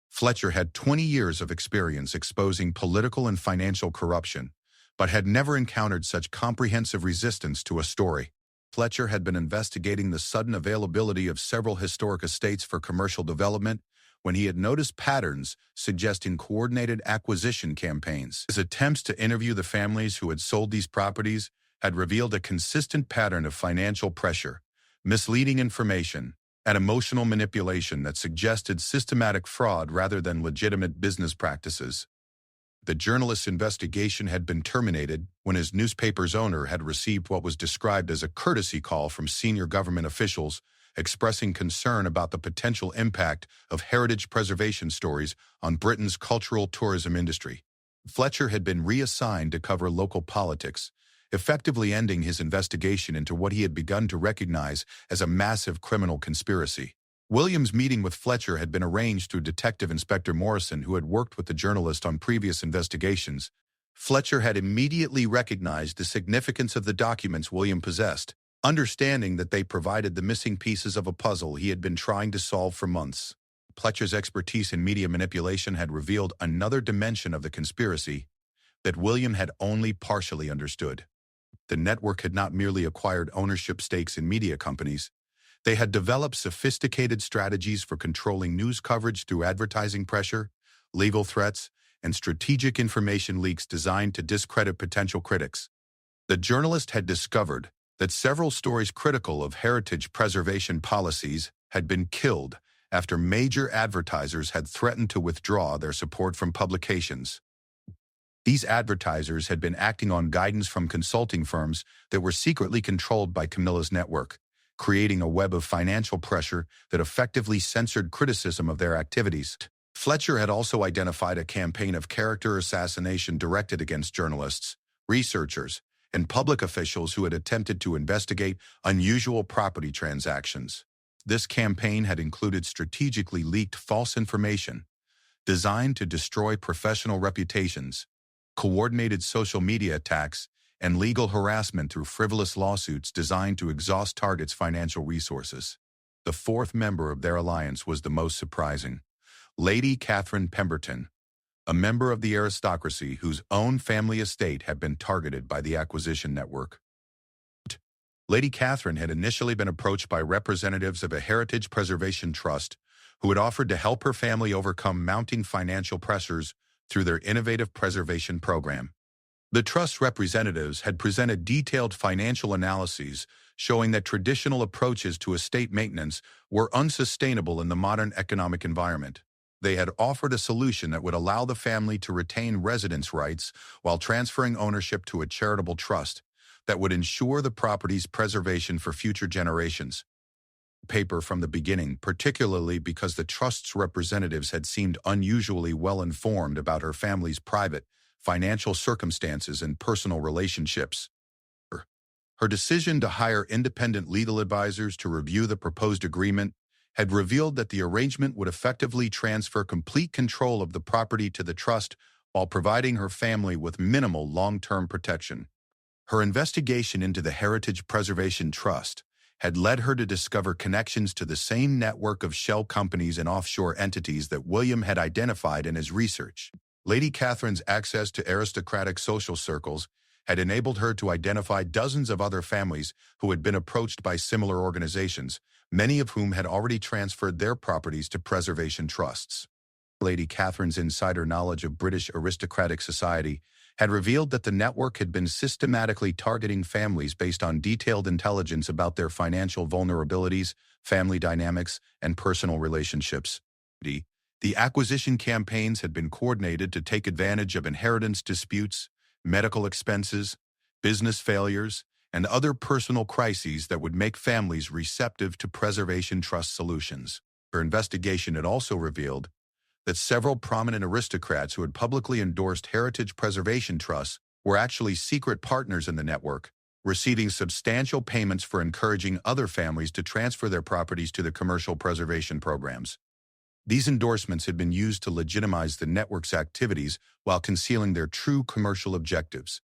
Fletcher had 20 years of experience exposing political and financial corruption, but had never encountered such comprehensive resistance to a story. Fletcher had been investigating the sudden availability of several historic estates for commercial development when he had noticed patterns suggesting coordinated acquisition campaigns. His attempts to interview the families who had sold these properties had revealed a consistent pattern of financial pressure, misleading information, and emotional manipulation that suggested systematic fraud rather than legitimate business practices. The journalist's investigation had been terminated when his newspaper's owner had received what was described as a courtesy call from senior government officials expressing concern about the potential impact of heritage preservation stories on Britain's cultural tourism industry. Fletcher had been reassigned to cover local politics, effectively ending his investigation into what he had begun to recognize as a massive criminal conspiracy. William's meeting with Fletcher had been arranged through Detective Inspector Morrison, who had worked with the journalist on previous investigations. Fletcher had immediately recognized the significance of the documents William possessed, understanding that they provided the missing pieces of a puzzle he had been trying to solve for months. Fletcher's expertise in media manipulation had revealed another dimension of the conspiracy that William had only partially understood. The network had not merely acquired ownership stakes in media companies. They had developed sophisticated strategies for controlling news coverage through advertising pressure, legal threats, and strategic information leaks designed to discredit potential critics. The journalist had discovered that several stories critical of heritage preservation policies had been killed after major advertisers had threatened to withdraw their support from publications. These advertisers had been acting on guidance from consulting firms that were secretly controlled by Camilla's network, creating a web of financial pressure that effectively censored criticism of their activities. Fletcher had also identified a campaign of character assassination directed against journalists, researchers, and public officials who had attempted to investigate unusual property transactions. This campaign had included strategically leaked false information designed to destroy professional reputations, coordinated social media attacks, and legal harassment through frivolous lawsuits designed to exhaust targets' financial resources. The fourth member of their alliance was the most surprising: Lady Catherine Pemberton, a member of the aristocracy whose own family estate had been targeted by the acquisition network. Lady Catherine had initially been approached by representatives of a heritage preservation trust who had offered to help her family overcome mounting financial pressures through their innovative preservation program. The trust representatives had presented detailed financial analyses showing that traditional approaches to estate maintenance were unsustainable in the modern economic environment. They had offered a solution that would allow the family to retain residence rights while transferring ownership to a charitable trust that would ensure the property's preservation for future generations. Paper from the beginning, particularly because the trust's representatives had seemed unusually well informed about her family's private, financial circumstances and personal relationships. Her decision to hire independent legal advisors to review the proposed agreement had revealed that the arrangement would effectively transfer complete control of the property to the trust while providing her family with minimal long-term protection. Her investigation into the Heritage Preservation Trust had led her to discover connections to the same network of shell companies and offshore entities that William had identified in his research. Lady Catherine's access to aristocratic social circles had enabled her to identify dozens of other families who had been approached by similar organizations, many of whom had already transferred their properties to preservation trusts. Lady Catherine's insider knowledge of British aristocratic society had revealed that the network had been systematically targeting families based on detailed intelligence about their financial vulnerabilities, family dynamics, and personal relationships. The acquisition campaigns had been coordinated to take advantage of inheritance disputes, medical expenses, business failures, and other personal crises that would make families receptive to preservation trust solutions. Her investigation had also revealed that several prominent aristocrats who had publicly endorsed heritage preservation trusts were actually secret partners in the network, receiving substantial payments for encouraging other families to transfer their properties to the commercial preservation programs. These endorsements had been used to legitimize the network's activities while concealing their true commercial objectives.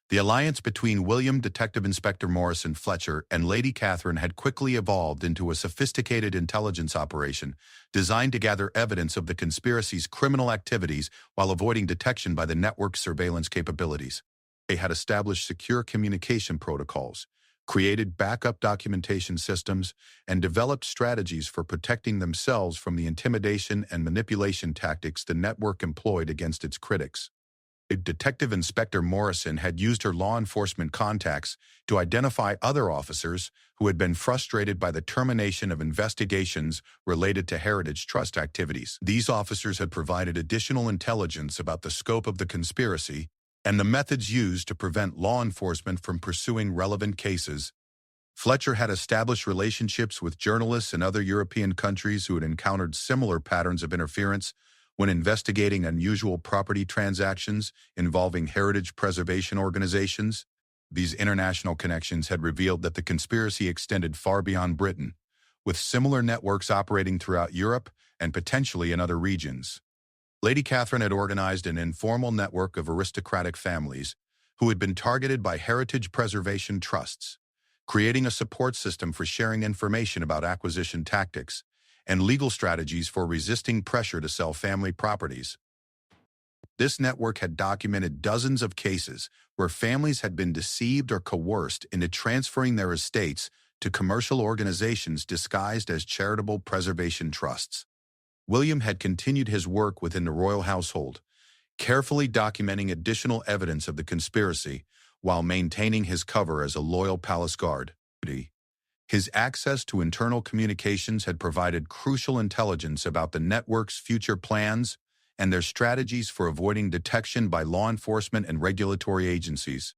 The alliance between William Detective Inspector Morrison Fletcher and Lady Catherine had quickly evolved into a sophisticated intelligence operation designed to gather evidence of the conspiracy's criminal activities while avoiding detection by the network's surveillance capabilities. They had established secure communication protocols, created backup documentation systems, and developed strategies for protecting themselves from the intimidation and manipulation tactics the network employed against its critics. Detective Inspector Morrison had used her law enforcement contacts to identify other officers who had been frustrated by the termination of investigations related to Heritage Trust activities. These officers had provided additional intelligence about the scope of the conspiracy and the methods used to prevent law enforcement from pursuing relevant cases. Fletcher had established relationships with journalists in other European countries who had encountered similar patterns of interference when investigating unusual property transactions involving heritage preservation organizations. These international connections had revealed that the conspiracy extended far beyond Britain, with similar networks operating throughout Europe and potentially in other regions. Lady Catherine had organized an informal network of aristocratic families who had been targeted by heritage preservation trusts, creating a support system for sharing information about acquisition tactics and legal strategies for resisting pressure to sell family properties. This network had documented dozens of cases where families had been deceived or coerced into transferring their estates to commercial organizations disguised as charitable preservation trusts. William had continued his work within the royal household, carefully documenting additional evidence of the conspiracy while maintaining his cover as a loyal palace guard. His access to internal communications had provided crucial intelligence about the network's future plans and their strategies for avoiding detection by law enforcement and regulatory agencies.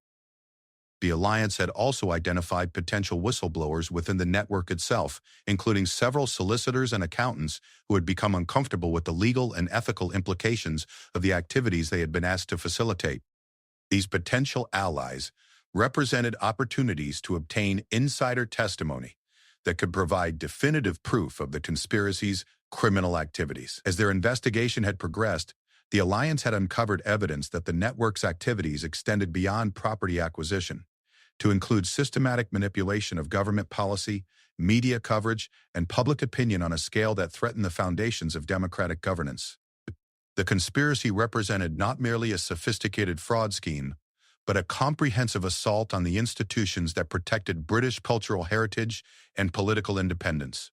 The Alliance had also identified potential whistleblowers within the network itself, including several solicitors and accountants who had become uncomfortable with the legal and ethical implications of the activities they had been asked to facilitate. These potential allies represented opportunities to obtain insider testimony that could provide definitive proof of the conspiracy's criminal activities. As their investigation had progressed, the Alliance had uncovered evidence that the network's activities extended beyond property acquisition, to include systematic manipulation of government policy, media coverage, and public opinion on a scale that threatened the foundations of democratic governance. The conspiracy represented not merely a sophisticated fraud scheme, but a comprehensive assault on the institutions that protected British cultural heritage and political independence.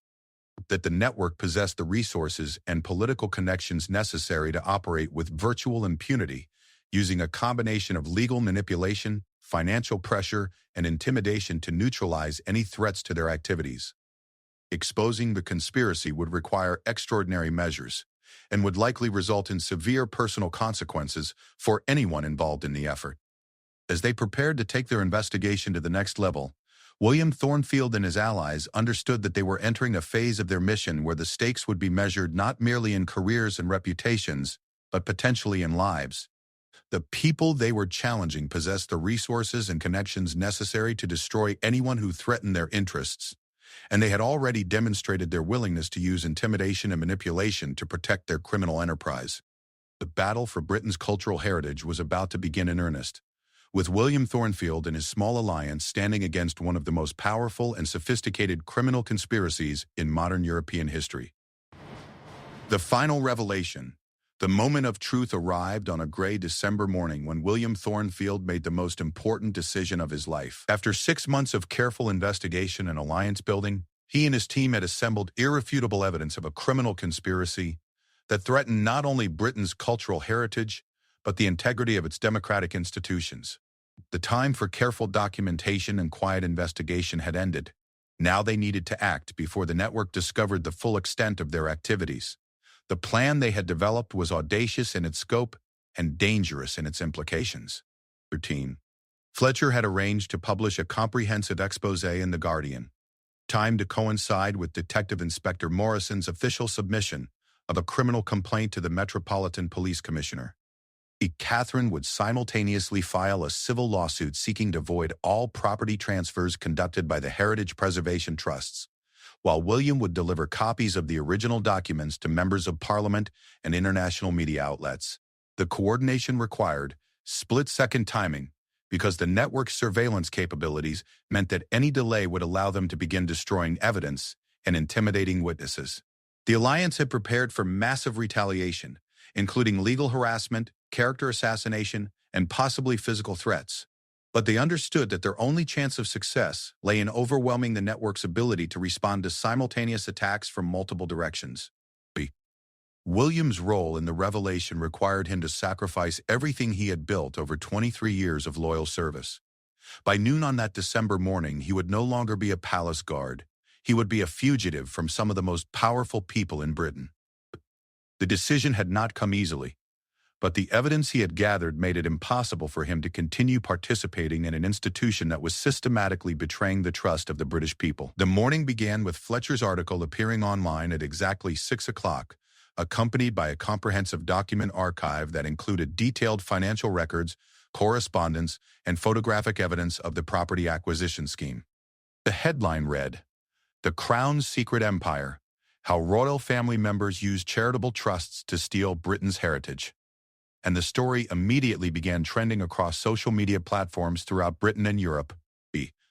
That the network possessed the resources and political connections necessary to operate with virtual impunity, using a combination of legal manipulation, financial pressure, and intimidation to neutralize any threats to their activities. Exposing the conspiracy would require extraordinary measures and would likely result in severe personal consequences for anyone involved in the effort. As they prepared to take their investigation to the next level, William Thornfield and his allies understood that they were entering a phase of their mission where the stakes would be measured not merely in careers and reputations, but potentially in lives. The people they were challenging possessed the resources and connections necessary to destroy anyone who threatened their interests, and they had already demonstrated their willingness to use intimidation and manipulation to protect their criminal enterprise. The battle for Britain's cultural heritage was about to begin in earnest, with William Thornfield and his small alliance standing against one of the most powerful and sophisticated criminal conspiracies in modern European history. The final revelation. The moment of truth arrived on a gray December morning when William Thornfield made the most important decision of his life. After 6 months of careful investigation and alliance building, he and his team had assembled irrefutable evidence of a criminal conspiracy that threatened not only Britain's cultural heritage, but the integrity of its democratic institutions. The time for careful documentation and quiet investigation had ended. Now they needed to act before the network discovered the full extent of their activities. The plan they had developed was audacious in its scope and dangerous in its implications. 13. Fletcher had arranged to publish a comprehensive exposé in The Guardian, timed to coincide with Detective Inspector Morrison's official submission of a criminal complaint to the Metropolitan Police Commissioner. Catherine would simultaneously file a civil lawsuit seeking to void all property transfers conducted by the Heritage Preservation Trusts, while William would deliver copies of the original documents to members of Parliament and international media outlets. The coordination required split-second timing because the network's surveillance capabilities meant that any delay would allow them to begin destroying evidence and intimidating witnesses. The Alliance had prepared for massive retaliation, including legal harassment, character assassination, and possibly physical threats. But they understood that their only chance of success lay in overwhelming the network's ability to respond to simultaneous attacks from multiple directions. William's role in the revelation required him to sacrifice everything he had built over 23 years of loyal service. By noon on that December morning, he would no longer be a palace guard. He would be a fugitive from some of the most powerful people in Britain. The decision had not come easily, but the evidence he had gathered made it impossible for him to continue participating in an institution that was systematically betraying the trust of the British people. The morning began with Fletcher's article appearing online at exactly 6 o'clock, accompanied by a comprehensive document archive that included detailed financial records, correspondence, and photographic evidence of the property acquisition scheme. The headline read, "The Crown's Secret Empire: How Royal Family Members Used Charitable Trusts to Steal Britain's Heritage." And the story immediately began trending across social media platforms throughout Britain and Europe.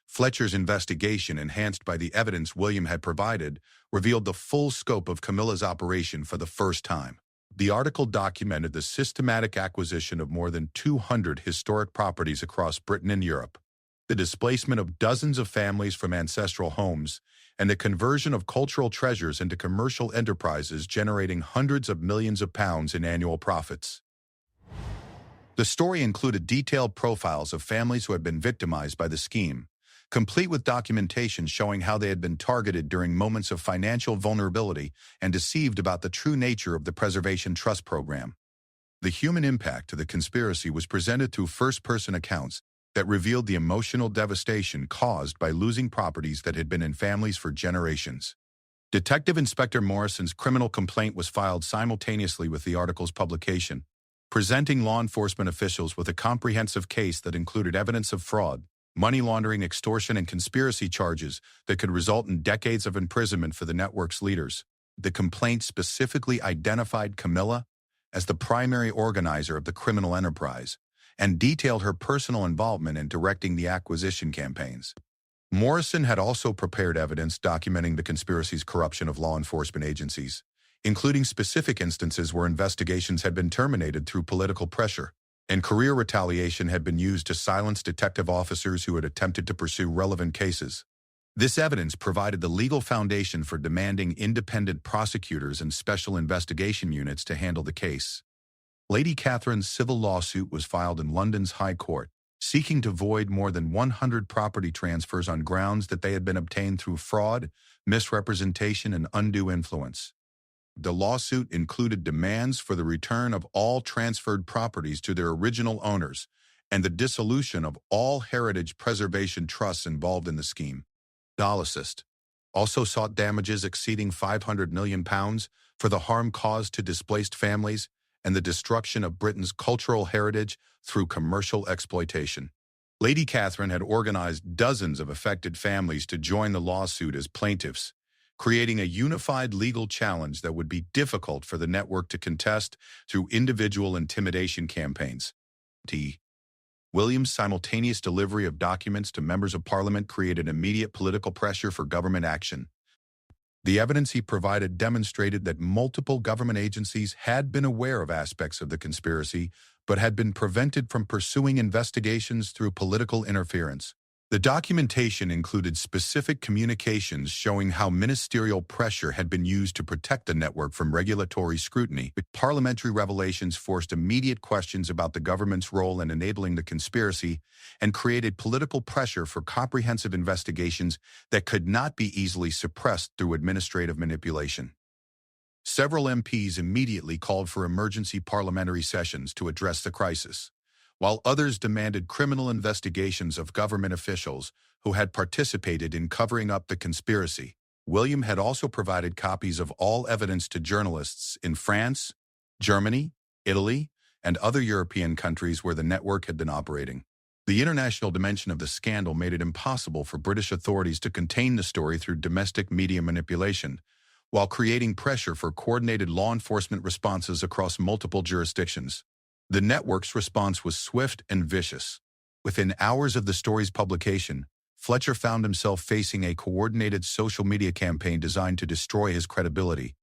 Fletcher's investigation, enhanced by the evidence William had provided, revealed the full scope of Camilla's operation for the first time. The article documented the systematic acquisition of more than 200 historic properties across Britain and Europe, the displacement of dozens of families from ancestral homes, and the conversion of cultural treasures into commercial enterprises generating hundreds of millions of pounds in annual profits. The story included detailed profiles of families who had been victimized by the scheme, complete with documentation showing how they had been targeted during moments of financial vulnerability and deceived about the true nature of the Preservation Trust program. The human impact to the conspiracy was presented through first-person accounts that revealed the emotional devastation caused by losing properties that had been in families for generations. Detective Inspector Morrison's criminal complaint was filed simultaneously with the article's publication, presenting law enforcement officials with a comprehensive case that included evidence of fraud, money laundering, extortion, and conspiracy charges that could result in decades of imprisonment for the network's leaders. The complaint specifically identified Camilla as the primary organizer of the criminal enterprise and detailed her personal involvement in directing the acquisition campaigns. Morrison had also prepared evidence documenting the conspiracy's corruption of law enforcement agencies, including specific instances where investigations had been terminated through political pressure, and career retaliation had been used to silence detective officers who had attempted to pursue relevant cases. This evidence provided the legal foundation for demanding independent prosecutors and special investigation units to handle the case. Lady Catherine's civil lawsuit was filed in London's High Court, seeking to void more than 100 property transfers on grounds that they had been obtained through fraud, misrepresentation, and undue influence. The lawsuit included demands for the return of all transferred properties to their original owners and the dissolution of all heritage preservation trusts involved in the scheme. Dolicist also sought damages exceeding £500 million for the harm caused to displaced families and the destruction of Britain's cultural heritage through commercial exploitation. Lady Catherine had organized dozens of affected families to join the lawsuit as plaintiffs, creating a unified legal challenge that would be difficult for the network to contest through individual intimidation campaigns. William's simultaneous delivery of documents to members of Parliament created immediate political pressure for government action. The evidence he provided demonstrated that multiple government agencies had been aware of aspects of the conspiracy, but had been prevented from pursuing investigations through political interference. The documentation included specific communications showing how ministerial pressure had been used to protect the network from regulatory scrutiny. Parliamentary revelations forced immediate questions about the government's role in enabling the conspiracy and created political pressure for comprehensive investigations that could not be easily suppressed through administrative manipulation. Several MPs immediately called for emergency parliamentary sessions to address the crisis, while others demanded criminal investigations of government officials who had participated in covering up the conspiracy. William had also provided copies of all evidence to journalists in France, Germany, Italy, and other European countries where the network had been operating. The international dimension of the scandal made it impossible for British authorities to contain the story through domestic media manipulation, while creating pressure for coordinated law enforcement responses across multiple jurisdictions. The network's response was swift and vicious. Within hours of the story's publication, Fletcher found himself facing a coordinated social media campaign designed to destroy his credibility,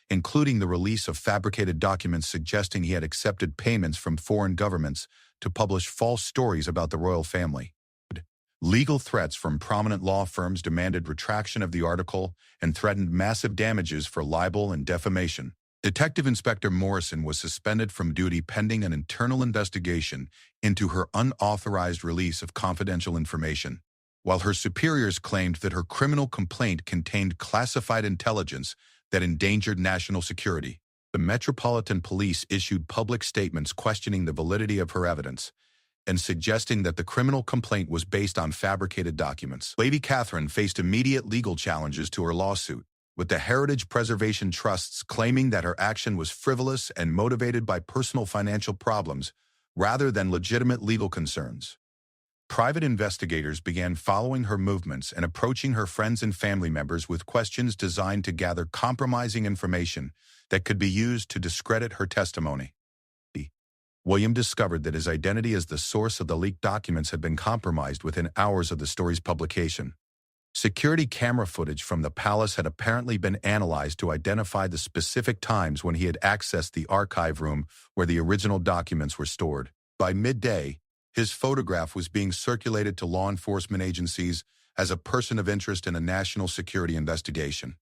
including the release of fabricated documents suggesting he had accepted payments from foreign governments to publish false stories about the royal family. Legal threats from prominent law firms demanded retraction of the article and threatened massive damages for libel and defamation. Detective Inspector Morrison was suspended from duty pending an internal investigation into her unauthorized release of confidential information, while her superiors claimed that her criminal complaint contained classified intelligence that endangered national security. The Metropolitan Police issued public statements questioning the validity of her evidence and suggesting that the criminal complaint was based on fabricated documents. Lady Catherine faced immediate legal challenges to her lawsuit, with the Heritage Preservation Trusts claiming that her action was frivolous and motivated by personal financial problems rather than legitimate legal concerns. Private investigators began following her movements and approaching her friends and family members with questions designed to gather compromising information that could be used to discredit her testimony. William discovered that his identity as the source of the leaked documents had been compromised within hours of the story's publication. Security camera footage from the palace had apparently been analyzed to identify the specific times when he had accessed the archive room where the original documents were stored. By midday, his photograph was being circulated to law enforcement agencies as a person of interest in a national security investigation.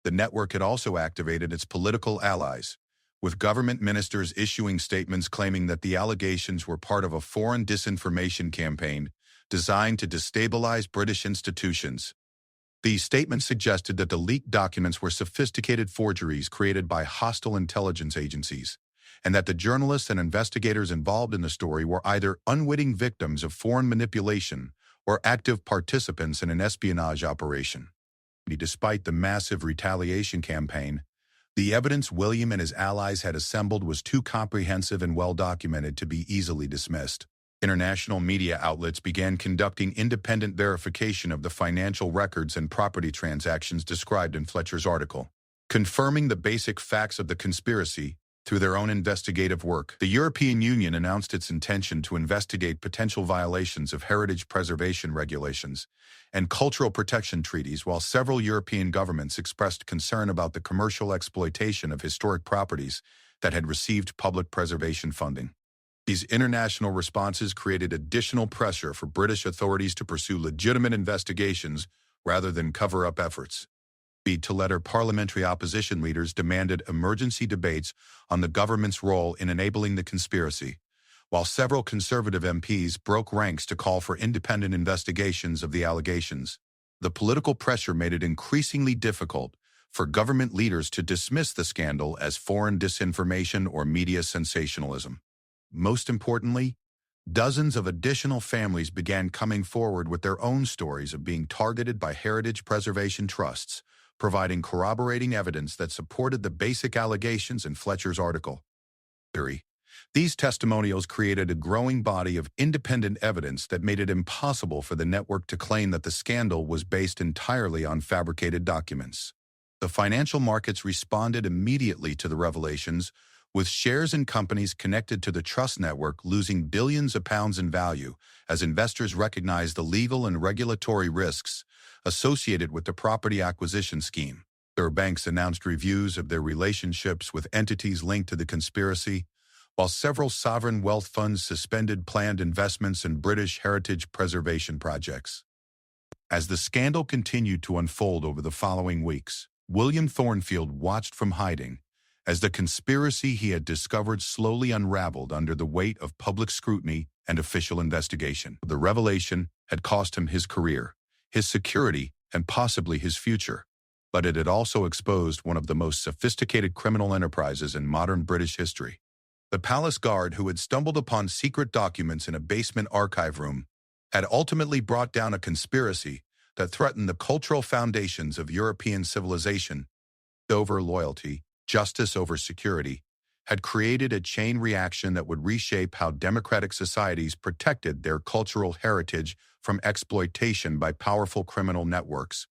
The network had also activated its political allies, with government ministers issuing statements claiming that the allegations were part of a foreign disinformation campaign designed to destabilize British institutions. These statements suggested that the leaked documents were sophisticated forgeries created by hostile intelligence agencies, and that the journalists and investigators involved in the story were either unwitting victims of foreign manipulation or active participants in an espionage operation. Despite the massive retaliation campaign, the evidence William and his allies had assembled was too comprehensive and well-documented to be easily dismissed. International media outlets began conducting independent verification of the financial records and property transactions described in Fletcher's article, confirming the basic facts of the conspiracy through their own investigative work. The European Union announced its intention to investigate potential violations of heritage preservation regulations and cultural protection treaties, while several European governments expressed concern about the commercial exploitation of historic properties that had received public preservation funding. These international responses created additional pressure for British authorities to pursue legitimate investigations rather than cover-up efforts. To letter parliamentary opposition leaders demanded emergency debates on the government's role in enabling the conspiracy, while several conservative MPs broke ranks to call for independent investigations of the allegations. The political pressure made it increasingly difficult for government leaders to dismiss the scandal as foreign disinformation or media sensationalism. Most importantly, dozens of additional families began coming forward with their own stories of being targeted by heritage preservation trusts, providing corroborating evidence that supported the basic allegations in Fletcher's article. These testimonials created a growing body of independent evidence that made it impossible for the network to claim that the scandal was based entirely on fabricated documents. The financial markets responded immediately to the revelations, with shares in companies connected to the trust network losing billions of pounds in value as investors recognized the legal and regulatory risks associated with the property acquisition scheme. Their banks announced reviews of their relationships with entities linked to the conspiracy, while several sovereign wealth funds suspended planned investments in British heritage preservation projects. As the scandal continued to unfold over the following weeks, William Thornfield watched from hiding as the conspiracy he had discovered slowly unraveled under the weight of public scrutiny and official investigation. The revelation had cost him his career, his security, and possibly his future, but it had also exposed one of the most sophisticated criminal enterprises in modern British history. The palace guard, who had stumbled upon secret documents in a basement archive room, had ultimately brought down a conspiracy that threatened the cultural foundations of European civilization. Over loyalty, justice over security, had created a chain reaction that would reshape how democratic societies protected their cultural heritage from exploitation by powerful criminal networks.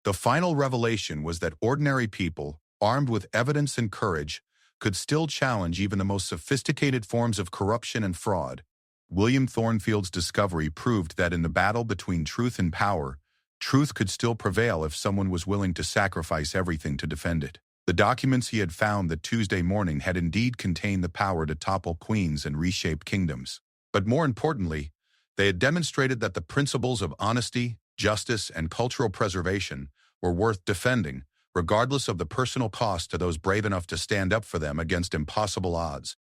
The final revelation was that ordinary people, armed with evidence and courage, could still challenge even the most sophisticated forms of corruption and fraud. William Thornfield's discovery proved that in the battle between truth and power, truth could still prevail if someone was willing to sacrifice everything to defend it. The documents he had found that Tuesday morning had indeed contained the power to topple queens and reshape kingdoms. But more importantly, they had demonstrated that the principles of honesty, justice, and cultural preservation were worth defending, regardless of the personal cost to those brave enough to stand up for them against impossible odds.